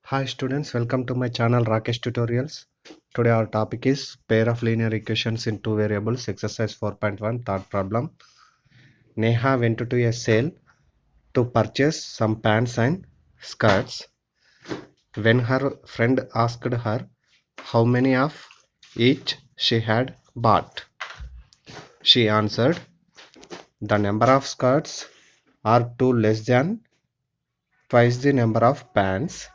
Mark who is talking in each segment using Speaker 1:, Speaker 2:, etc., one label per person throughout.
Speaker 1: Hi students, welcome to my channel Rakesh Tutorials. Today our topic is pair of linear equations in two variables, exercise 4.1, third problem. Neha went to a sale to purchase some pants and skirts. When her friend asked her how many of each she had bought, she answered, the number of skirts are two less than twice the number of pants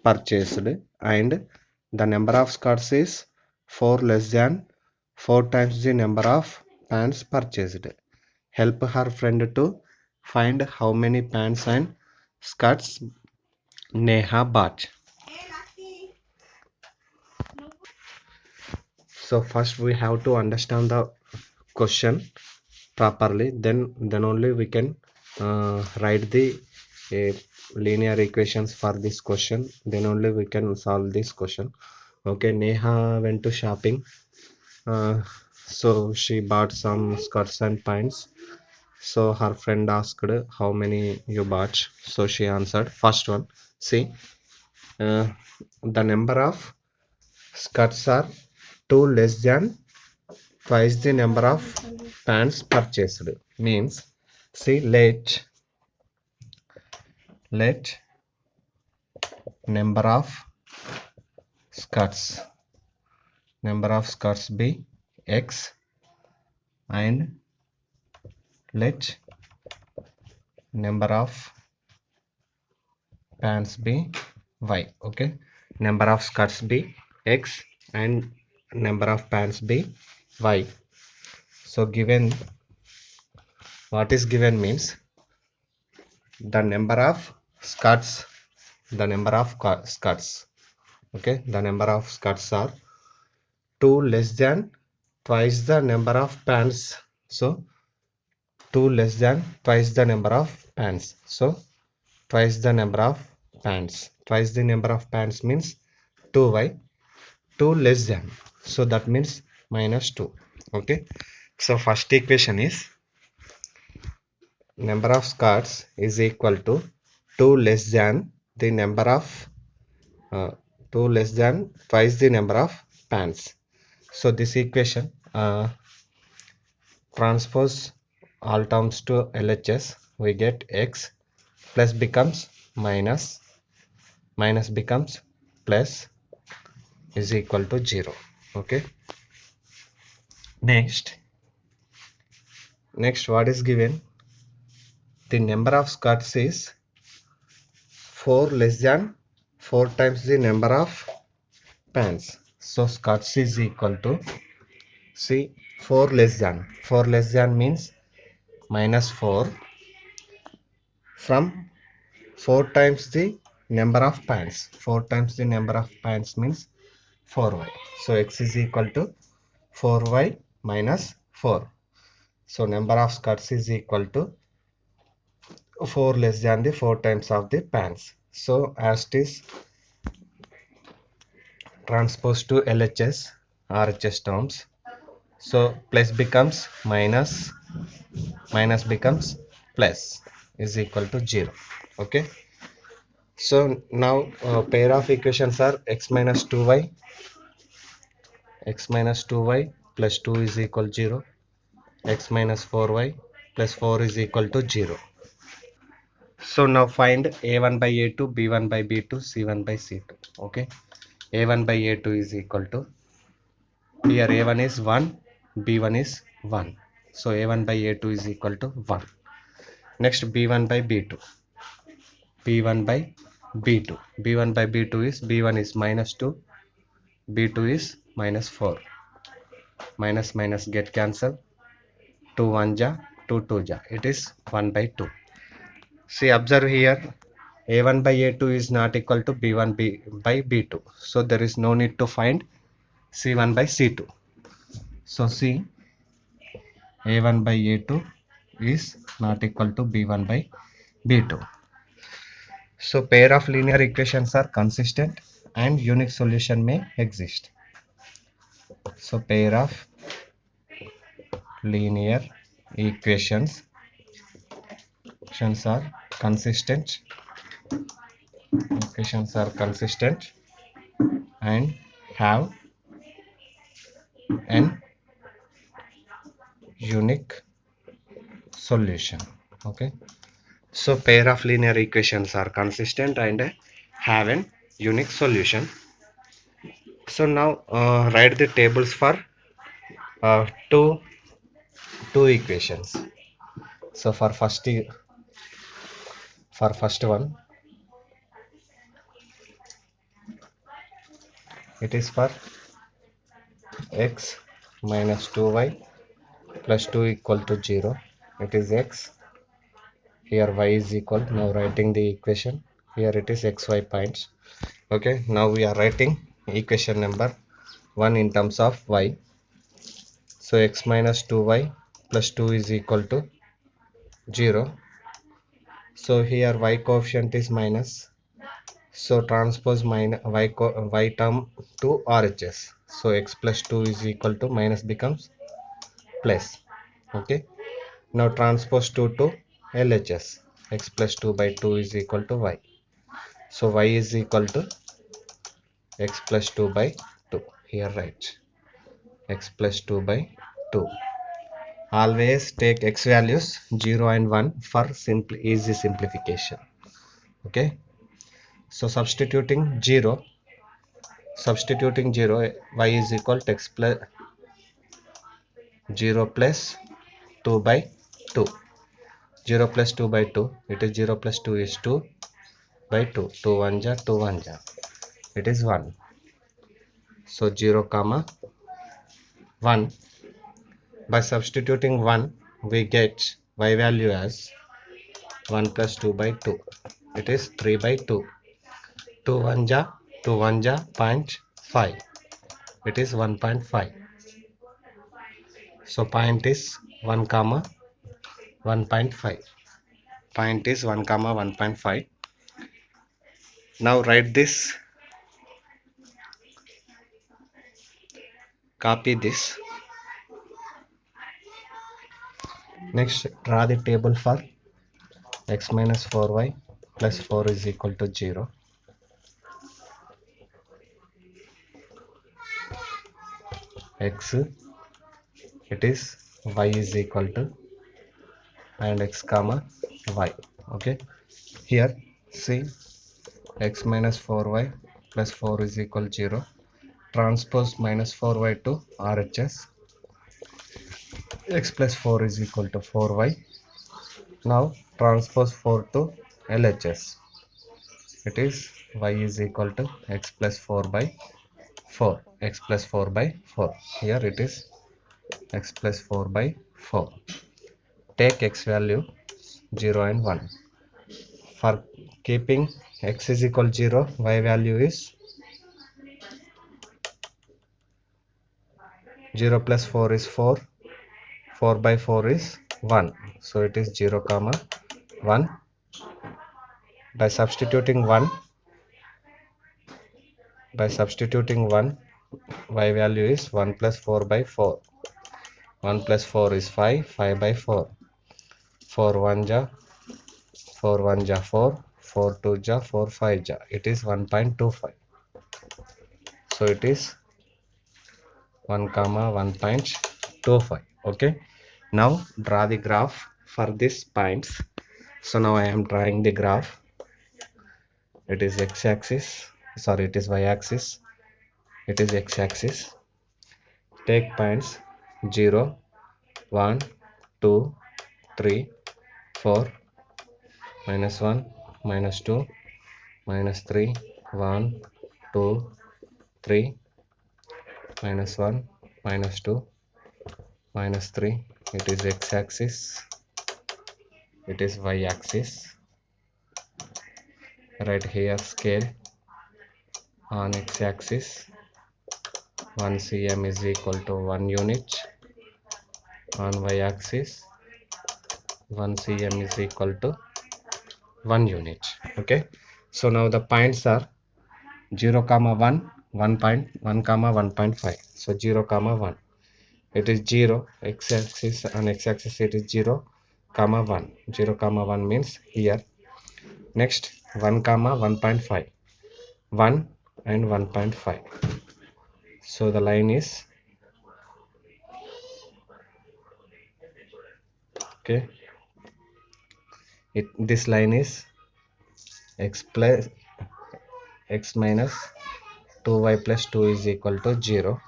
Speaker 1: purchased, and the number of skirts is 4 less than 4 times the number of pants purchased. Help her friend to find how many pants and skirts Neha bought. So first we have to understand the question properly, then only we can write the uh, linear equations for this question, then only we can solve this question. Okay, Neha went to shopping, so she bought some skirts and pants. So her friend asked how many you bought, so she answered first one. See, uh, the number of skirts are two less than twice the number of pants purchased, means, see, let number of skirts be x, and let number of pants be y. Okay, number of skirts be x and number of pants be y. So given, what is given means the number of skirts, the number of skirts, okay, the number of skirts are 2 less than twice the number of pants. So 2 less than twice the number of pants, so twice the number of pants, twice the number of pants means 2y, 2 less than, so that means minus 2. Okay, so first equation is number of skirts is equal to 2 less than the number of uh, 2 less than twice the number of pants. So this equation, transpose all terms to LHS, we get x plus becomes minus, minus becomes plus, is equal to 0. Okay, next what is given, the number of skirts is 4 less than 4 times the number of pants. So skirts is equal to, see, 4 less than, 4 less than means minus 4 from 4 times the number of pants. 4 times the number of pants means 4y. So x is equal to 4y minus 4. So number of skirts is equal to 4 less than the 4 times of the pants. So as it is transposed to LHS, RHS terms. So plus becomes minus, minus becomes plus, is equal to 0. Okay. So now pair of equations are x minus 2y, x minus 2y plus 2 is equal to 0, x minus 4y plus 4 is equal to 0. So now find a1 by a2, b1 by b2, c1 by c2. Okay, a1 by a2 is equal to, here a1 is 1, b1 is 1. So a1 by a2 is equal to 1. Next b1 by b2, b1 by b2, b1 by b2 is, b1 is minus 2, b2 is minus 4. Minus minus get cancel, 2 1 ja, 2 2 ja, it is 1 by 2. See, observe here, a1 by a2 is not equal to b1 by b2, so there is no need to find c1 by c2. So see, a1 by a2 is not equal to b1 by b2. So pair of linear equations are consistent and unique solution may exist. So pair of linear equations are consistent equations are consistent and have an unique solution. Okay, so pair of linear equations are consistent and have an unique solution. So now write the tables for uh, two two equations. So for first one, it is for x minus 2y plus 2 equal to 0. It is x. Here y is equal. Now writing the equation. Here it is xy points. Okay. Now we are writing equation number 1 in terms of y. So x minus 2y plus 2 is equal to 0. So here y coefficient is minus. So transpose minus y term to RHS. So x plus 2 is equal to minus becomes plus. Okay. Now transpose 2 to LHS. X plus 2 by 2 is equal to y. So y is equal to x plus 2 by 2. Here write x plus 2 by 2. Always take x values 0 and 1 for easy simplification. Okay. So substituting 0, y is equal to x plus 0 plus 2 by 2. 0 plus 2 by 2. It is 0 plus 2 is 2 by 2. 2 1 ja, 2 1 ja. It is 1. So 0 comma 1. By substituting 1, we get y value as 1 plus 2 by 2. It is 3 by 2. 2 1 ja, 2 1 ja, 0.5. It is 1.5. So point is 1 comma 1.5. Point is 1 comma 1.5. Now write this. Copy this. Next, draw the table for x minus 4y plus 4 is equal to 0. X, it is y is equal to and x comma y. Okay. Here, see x minus 4y plus 4 is equal to 0. Transpose minus 4y to RHS. X plus 4 is equal to 4y. Now transpose 4 to LHS. It is y is equal to x plus 4 by 4. X plus 4 by 4. Here it is x plus 4 by 4. Take x value 0 and 1. For keeping x is equal to 0, y value is 0 plus 4 is 4. 4 by 4 is 1. So it is 0 comma 1. By substituting 1, y value is 1 plus 4 by 4. 1 plus 4 is 5. 5 by 4. 4 1 ja, 4 1 ja 4. 4 2 ja, 4 5 ja. It is 1.25. So it is 1 comma 1.25. Okay. Now draw the graph for these points. So now I am drawing the graph. It is x-axis. Sorry, it is y-axis. It is x-axis. Take points 0, 1, 2, 3, 4, minus 1, minus 2, minus 3, 1, 2, 3, minus 1, minus 2, minus 3. It is x-axis. It is y-axis. Right here scale on x-axis 1 cm is equal to 1 unit. On y-axis 1 cm is equal to 1 unit. Okay. So now the points are 0 comma 1, 1.1 comma 1.5. So 0 comma 1. It is 0. X-axis on x-axis it is 0 comma 1. 0 comma 1 means here Next 1 comma 1.5, 1 and 1.5. So the line is okay. This line is x minus 2y plus 2 is equal to 0.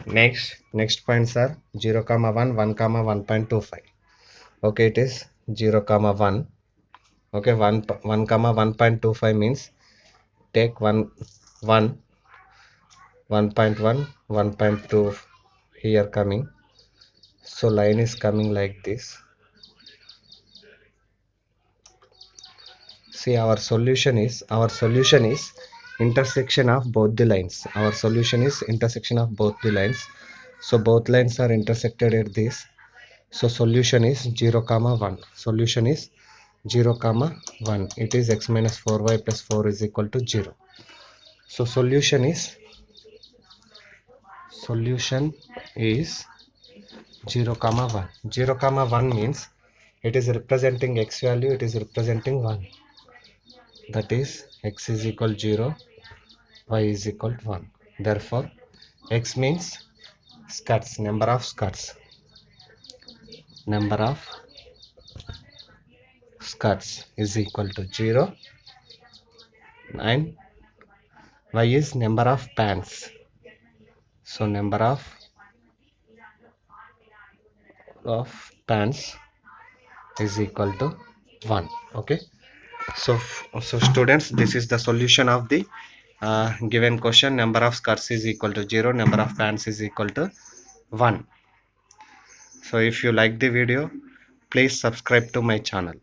Speaker 1: Next points are 0 comma 1, 1 comma 1.25. Okay, it is 0 comma 1. Okay, 1 comma 1.25 means take 1 1.1 1.2 here coming. So line is coming like this. See, our solution is intersection of both the lines. Our solution is intersection of both the lines. So both lines are intersected at this. So solution is 0 comma 1. Solution is 0 comma 1. It is x minus 4y plus 4 is equal to 0. So solution is 0 comma 1. 0 comma 1 means it is representing x value, it is representing 1. That is x is equal 0, y is equal to 1. Therefore x means skirts, number of skirts is equal to 0, and y is number of pans. So number of pans is equal to 1. Okay, so students, this is the solution of the given question. Number of skirts is equal to 0, number of pants is equal to 1. So if you like the video, please subscribe to my channel.